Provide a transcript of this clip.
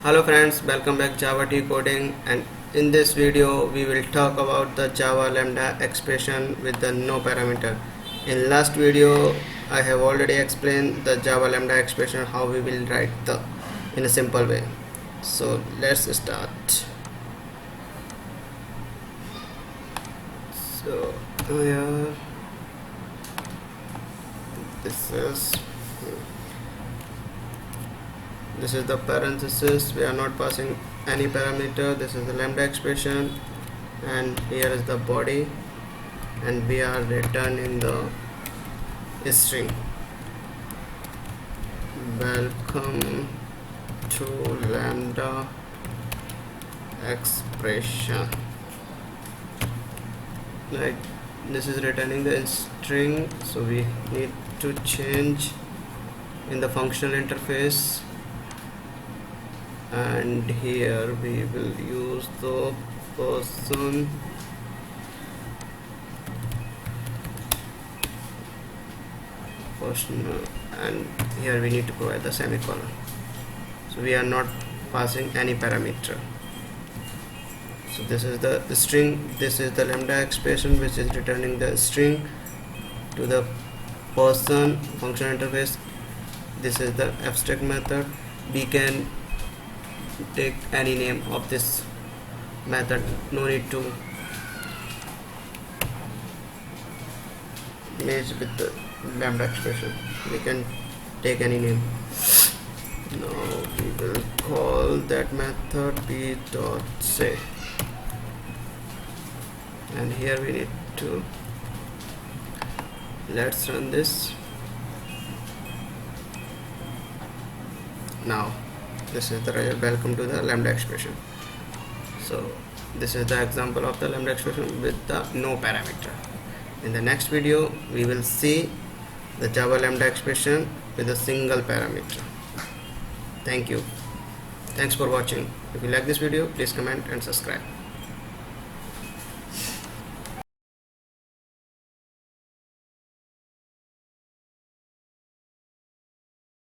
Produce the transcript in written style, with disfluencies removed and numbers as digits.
Hello friends, welcome back JavaTCoding, and in this video we will talk about the Java Lambda expression with the no parameter. In last video I have already explained the Java Lambda expression, how we will write the in a simple way. So let's start. So here this is the parenthesis. We are not passing any parameter. This is the lambda expression, and here is the body, and we are returning the string. Welcome to lambda expression. Right, this is returning the string, so we need to change in the functional interface, and here we will use the person and here we need to provide the semicolon. So we are not passing any parameter. So this is the string, this is the lambda expression which is returning the string to the person function interface. This is the abstract method. We can take any name of this method, no need to match with the lambda expression. We can take any name. Now we will call that method p.say, and here we need to, let's run this. Now this is the result. Welcome to the lambda expression. So this is the example of the lambda expression with the no parameter. In the next video we will see the Java lambda expression with a single parameter. Thank you. Thanks for watching. If you like this video, please comment and subscribe.